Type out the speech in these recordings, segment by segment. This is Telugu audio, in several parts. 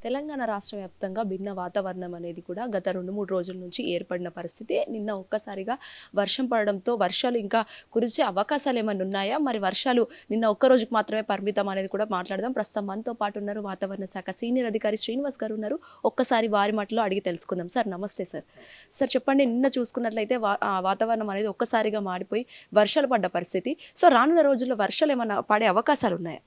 తెలంగాణ రాష్ట్ర వ్యాప్తంగా భిన్న వాతావరణం అనేది కూడా గత 2-3 రోజుల నుంచి ఏర్పడిన పరిస్థితి. నిన్న ఒక్కసారిగా వర్షం పడడంతో వర్షాలు ఇంకా కురిసే అవకాశాలు ఏమన్నా ఉన్నాయా? మరి వర్షాలు నిన్న ఒక్క రోజుకి మాత్రమే పరిమితం అనేది కూడా మాట్లాడదాం. ప్రస్తుతం మనతో పాటు ఉన్నారు వాతావరణ శాఖ సీనియర్ అధికారి శ్రీనివాస్ గారు ఉన్నారు. ఒక్కసారి వారి మాటలో అడిగి తెలుసుకుందాం. సార్ నమస్తే సార్. సార్ చెప్పండి, నిన్న చూసుకున్నట్లయితే వాతావరణం అనేది ఒక్కసారిగా మారిపోయి వర్షాలు పడ్డ పరిస్థితి. సో రానున్న రోజుల్లో వర్షాలు ఏమన్నా పడే అవకాశాలు ఉన్నాయా?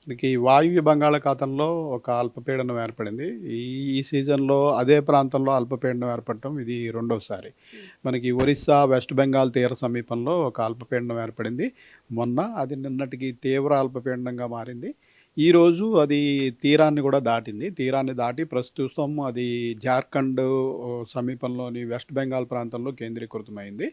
మనకి వాయువ్య బంగాళాఖాతంలో ఒక అల్పపీడనం ఏర్పడింది. ఈ ఈ సీజన్‌లో అదే ప్రాంతంలో అల్పపీడనం ఏర్పడటం ఇది రెండోసారి. మనకి ఒరిస్సా, వెస్ట్ బెంగాల్ తీర సమీపంలో ఒక అల్పపీడనం ఏర్పడింది. మొన్న అది నిన్నటికి తీవ్ర అల్పపీడనంగా మారింది. ఈరోజు అది తీరాన్ని కూడా దాటింది. తీరాన్ని దాటి ప్రస్తుతం అది జార్ఖండ్ సమీపంలోని వెస్ట్ బెంగాల్ ప్రాంతంలో కేంద్రీకృతమైంది.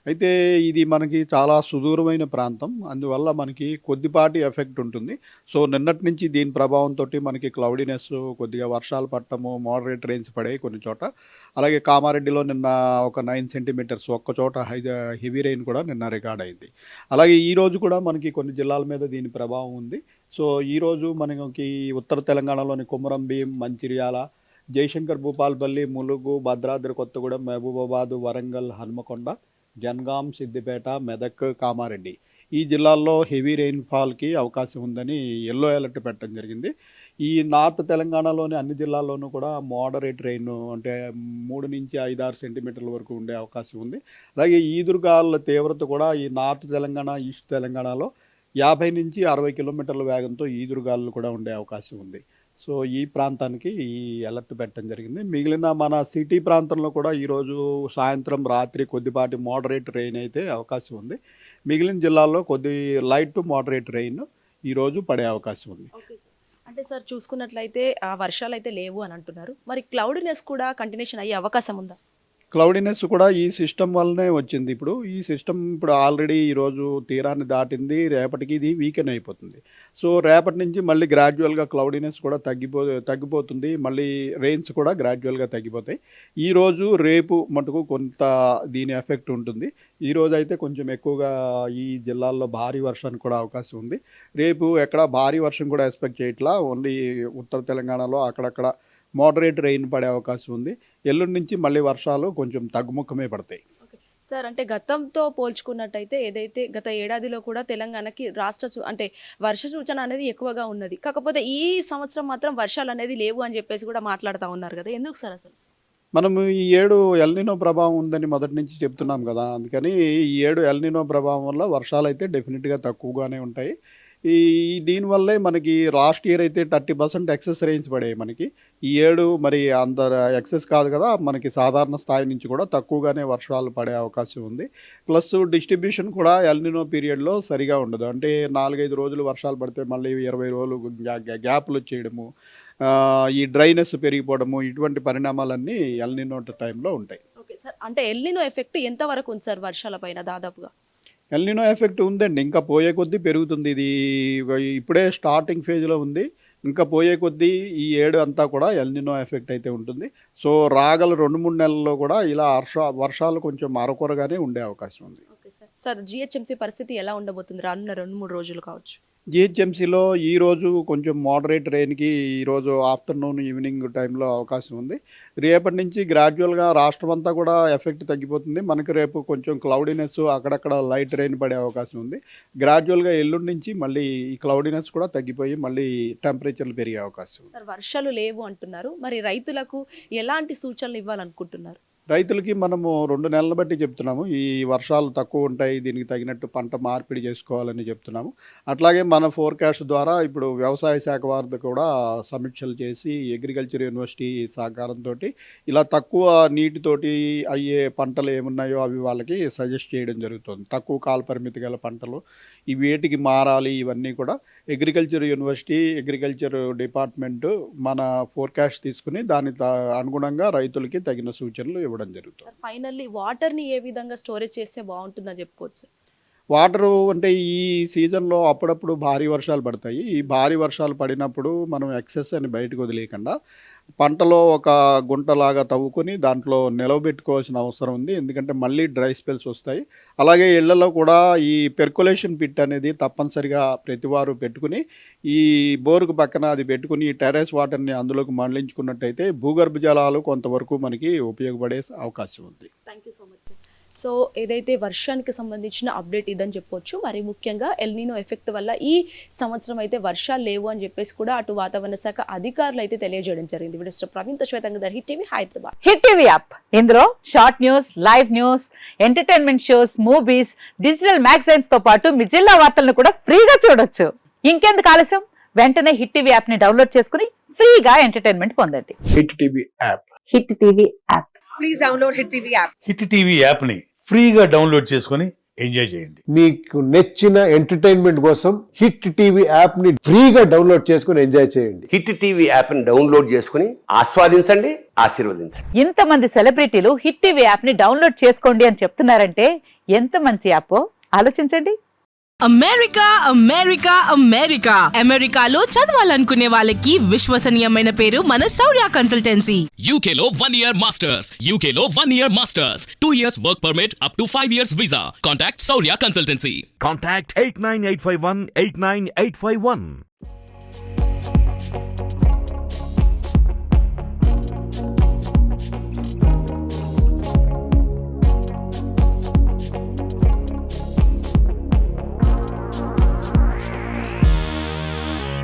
అయితే ఇది మనకి చాలా సుదూరమైన ప్రాంతం. అందువల్ల మనకి కొద్దిపాటి ఎఫెక్ట్ ఉంటుంది. సో, నిన్నటి నుంచి దీని ప్రభావంతోటి మనకి క్లౌడీనెస్, కొద్దిగా వర్షాలు పడటము, మోడరేట్ రెయిన్స్ పడాయి కొన్ని చోట. అలాగే కామారెడ్డిలో నిన్న ఒక 9 సెంటీమీటర్స్ ఒక్క చోట హెవీ రెయిన్ కూడా నిన్న రికార్డ్ అయింది. అలాగే ఈరోజు కూడా మనకి కొన్ని జిల్లాల మీద దీని ప్రభావం ఉంది. సో, ఈరోజు మనకి ఉత్తర తెలంగాణలోని కొమురం భీం, మంచిర్యాల, జయశంకర్ భూపాలపల్లి, ములుగు, భద్రాద్రి కొత్తగూడెం, మహబూబాబాద్, వరంగల్, హన్మకొండ, జనగాం, సిద్దిపేట, మెదక్, కామారెడ్డి ఈ జిల్లాల్లో హెవీ రెయిన్‌ఫాల్‌కి అవకాశం ఉందని యెల్లో అలర్ట్ పెట్టడం జరిగింది. ఈ నార్త్ తెలంగాణలోని అన్ని జిల్లాల్లోనూ కూడా మోడరేట్ రెయిన్ అంటే 3-5-6 సెంటీమీటర్ల వరకు ఉండే అవకాశం ఉంది. అలాగే ఈదురుగాలుల తీవ్రత కూడా ఈ నార్త్ తెలంగాణ, ఈస్ట్ తెలంగాణలో 50-60 కిలోమీటర్ల వేగంతో ఈదురుగాలులు కూడా ఉండే అవకాశం ఉంది. సో, ఈ ప్రాంతానికి ఈ అలర్ట్ పెట్టడం జరిగింది. మిగిలిన మన సిటీ ప్రాంతంలో కూడా ఈరోజు సాయంత్రం, రాత్రి కొద్దిపాటి మోడరేట్ రెయిన్ అయితే అవకాశం ఉంది. మిగిలిన జిల్లాల్లో కొద్ది లైట్ టు మోడరేట్ రెయిన్ ఈరోజు పడే అవకాశం ఉంది. Okay sir. అంటే సార్ చూసుకున్నట్లయితే వర్షాలైతే లేవు అని అంటున్నారు. మరి క్లౌడీనెస్ కూడా కంటిన్యూషన్ అయ్యే అవకాశం ఉందా? క్లౌడీనెస్ కూడా ఈ సిస్టమ్ వల్లనే వచ్చింది. ఈ సిస్టమ్ ఇప్పుడు ఆల్రెడీ ఈరోజు తీరాన్ని దాటింది. రేపటికి ఇది వీకెన్ అయిపోతుంది. సో, రేపటి నుంచి మళ్ళీ గ్రాడ్యువల్‌గా క్లౌడీనెస్ కూడా తగ్గిపోతుంది. మళ్ళీ రెయిన్స్ కూడా గ్రాడ్యువల్‌గా తగ్గిపోతాయి. ఈరోజు, రేపు మటుకు కొంత దీని ఎఫెక్ట్ ఉంటుంది. ఈరోజైతే కొంచెం ఎక్కువగా ఈ జిల్లాల్లో భారీ వర్షానికి కూడా అవకాశం ఉంది. రేపు ఎక్కడ భారీ వర్షం కూడా ఎక్స్‌పెక్ట్ చేయట్లా. ఓన్లీ ఉత్తర తెలంగాణలో అక్కడక్కడ మోడరేట్ రెయిన్ పడే అవకాశం ఉంది. ఎల్లుండి నుంచి మళ్ళీ వర్షాలు కొంచెం తగ్గుముఖమే పడతాయి. ఓకే. సార్ అంటే గతంతో పోల్చుకున్నట్టయితే ఏదైతే గత ఏడాదిలో కూడా తెలంగాణకి అంటే వర్ష సూచన అనేది ఎక్కువగా ఉన్నది. కాకపోతే ఈ సంవత్సరం మాత్రం వర్షాలనేది లేవు అని చెప్పేసి కూడా మాట్లాడుతా ఉన్నారు కదా! ఎందుకు సార్ అసలు? మనము ఈ ఏడు ఎల్‌నినో ప్రభావం ఉందని మొదటి నుంచి చెప్తున్నాం గదా! అందుకని ఈ ఏడు ఎల్‌నినో ప్రభావం వల్ల వర్షాలైతే డెఫినిట్‌గా తక్కువగానే ఉంటాయి. ఈ దీనివల్లే మనకి లాస్ట్ ఇయర్ అయితే 30% ఎక్సెస్ రెయిన్స్ పడాయి మనకి. ఈ ఏడు మరి అంత ఎక్సెస్ కాదు కదా! మనకి సాధారణ స్థాయి నుంచి కూడా తక్కువగానే వర్షాలు పడే అవకాశం ఉంది. ప్లస్ డిస్ట్రిబ్యూషన్ కూడా ఎల్‌నినో పీరియడ్‌లో సరిగా ఉండదు. అంటే 4, 5 రోజులు వర్షాలు పడితే మళ్ళీ 20 రోజులు గ్యాప్‌లొచ్చేయడము, ఈ డ్రైనెస్ పెరిగిపోవడము ఇటువంటి పరిణామాలన్నీ ఎల్‌నినో టైంలో ఉంటాయి. Okay sir. అంటే ఎల్‌నినో ఎఫెక్ట్ ఎంత వరకు ఉంది సార్ వర్షాల పైన దాదాపుగా? ఎల్‌నినో ఎఫెక్ట్ ఉందండి. ఇంకా పోయే కొద్దీ పెరుగుతుంది. ఇది ఇప్పుడే స్టార్టింగ్ ఫేజ్‌లో ఉంది. ఇంకా పోయే కొద్దీ ఈ ఏడు అంతా కూడా ఎల్‌నినో ఎఫెక్ట్ అయితే ఉంటుంది. సో, రాగల 2, 3 నెలల్లో కూడా ఇలా వర్షాలు కొంచెం అరకొరగానే ఉండే అవకాశం ఉంది. Okay sir. సార్ జీహెచ్ఎంసీ పరిస్థితి ఎలా ఉండబోతుంది రానున్న 2, 3 రోజులు కావచ్చు? జీహెచ్ఎంసీలో ఈరోజు కొంచెం మోడరేట్ రెయిన్‌కి ఈరోజు ఆఫ్టర్‌నూన్, ఈవినింగ్ టైంలో అవకాశం ఉంది. రేపటి నుంచి గ్రాడ్యువల్‌గా రాష్ట్రమంతా కూడా ఎఫెక్ట్ తగ్గిపోతుంది. మనకి రేపు కొంచెం క్లౌడీనెస్, అక్కడక్కడ లైట్ రెయిన్ పడే అవకాశం ఉంది. గ్రాడ్యువల్‌గా ఎల్లుండి నుంచి మళ్ళీ ఈ క్లౌడీనెస్ కూడా తగ్గిపోయి మళ్ళీ టెంపరేచర్‌లు పెరిగే అవకాశం ఉంది. సార్ వర్షాలు లేవు అంటున్నారు. మరి రైతులకు ఎలాంటి సూచనలు ఇవ్వాలనుకుంటున్నారు? రైతులకి మనము 2 నెలలు బట్టి చెప్తున్నాము. ఈ వర్షాలు తక్కువ ఉంటాయి. దీనికి తగినట్టు పంట మార్పిడి చేసుకోవాలని చెప్తున్నాము. అట్లాగే మన ఫోర్‌కాస్ట్ ద్వారా ఇప్పుడు వ్యవసాయ శాఖ వారితో కూడా సమీక్షలు చేసి అగ్రికల్చర్ యూనివర్సిటీ సహకారంతోటి ఇలా తక్కువ నీటితోటి అయ్యే పంటలు ఏమున్నాయో అవి వాళ్ళకి సజెస్ట్ చేయడం జరుగుతుంది. తక్కువ కాల పరిమితి గల పంటలు వేటికి మారాలి ఇవన్నీ కూడా అగ్రికల్చర్ యూనివర్సిటీ, అగ్రికల్చర్ డిపార్ట్మెంటు మన ఫోర్‌కాస్ట్ తీసుకొని దానికి అనుగుణంగా రైతులకి తగిన సూచనలు ఇవ్వడం జరుగుతుంది. ఫైనల్లీ వాటర్‌ని ఏ విధంగా స్టోరేజ్ చేస్తే బావుంటుందని చెప్పుకోవచ్చు? వాటరు అంటే ఈ సీజన్‌లో అప్పుడప్పుడు భారీ వర్షాలు పడతాయి. ఈ భారీ వర్షాలు పడినప్పుడు మనం ఎక్సెస్ అని బయటకు వదిలేయకుండా, పంటలో ఒక గుంటలాగా తవ్వుకొని దాంట్లో నిలవబెట్టుకోవాల్సిన అవసరం ఉంది. ఎందుకంటే మళ్ళీ డ్రై స్పెల్స్ వస్తాయి. అలాగే ఇళ్లలో కూడా ఈ పెర్కులేషన్ పిట్ అనేది తప్పనిసరిగా ప్రతివారు పెట్టుకుని, ఈ బోరుకు పక్కన అది పెట్టుకుని ఈ టెర్రస్ వాటర్‌ని అందులోకి మళ్లించుకున్నట్టయితే భూగర్భ జలాలు కొంతవరకు మనకి ఉపయోగపడే అవకాశం ఉంది. Thank you so much sir. So ఏదైతే వర్షానికి సంబంధించిన అప్డేట్ ఇదని చెప్పొచ్చు. మరి ముఖ్యంగా ఎల్‌నినో ఎఫెక్ట్ వల్ల ఈ సంవత్సరం అయితే వర్షాలు లేవు అని చెప్పేసి కూడా అటు వాతావరణ శాఖ అధికారులు అయితే తెలియజేయడం జరిగింది. వీడియో ప్రవీణ్‌తో Swetangadhar, Hit TV, Hyderabad. Hit TV app ఇందులో short news, live news, entertainment shows, movies, digital magazines తో పాటు మీ జిల్లా వార్తలను కూడా ఫ్రీగా చూడొచ్చు. ఇంకెందుకు ఆలస్యం, వెంటనే హిట్ టీవీ యాప్ ని డౌన్లోడ్ చేసుకుని ఫ్రీగా ఎంటర్టైన్మెంట్ పొందండి. Hit TV app. Hit TV app. Please download Hit TV app. Hit TV యాప్ని ఫ్రీగా డౌన్లోడ్ చేసుకొని ఎంజాయ్ చేయండి. మీకు నచ్చిన ఎంటర్టైన్మెంట్ కోసం హిట్ టీవీ యాప్ ని ఫ్రీగా డౌన్లోడ్ చేసుకుని ఎంజాయ్ చేయండి. హిట్ టీవీ యాప్ని డౌన్లోడ్ చేసుకుని ఆస్వాదించండి, ఆశీర్వదించండి. ఇంతమంది సెలబ్రిటీలు హిట్ టీవీ యాప్ ని డౌన్లోడ్ చేసుకోండి అని చెప్తున్నారంటే ఎంత మంచి యాప్ ఆలోచించండి. అమెరికా అమెరికా అమెరికా అమెరికాలో చదవాలనుకునే వాళ్ళకి విశ్వసనీయమైన పేరు మన శౌర్య consultancy. UK Law 1 Year Masters. UK Law 1 Year Masters. 2 years work permit up to 5 years visa. Contact Saurya Consultancy. Contact 89851 89851.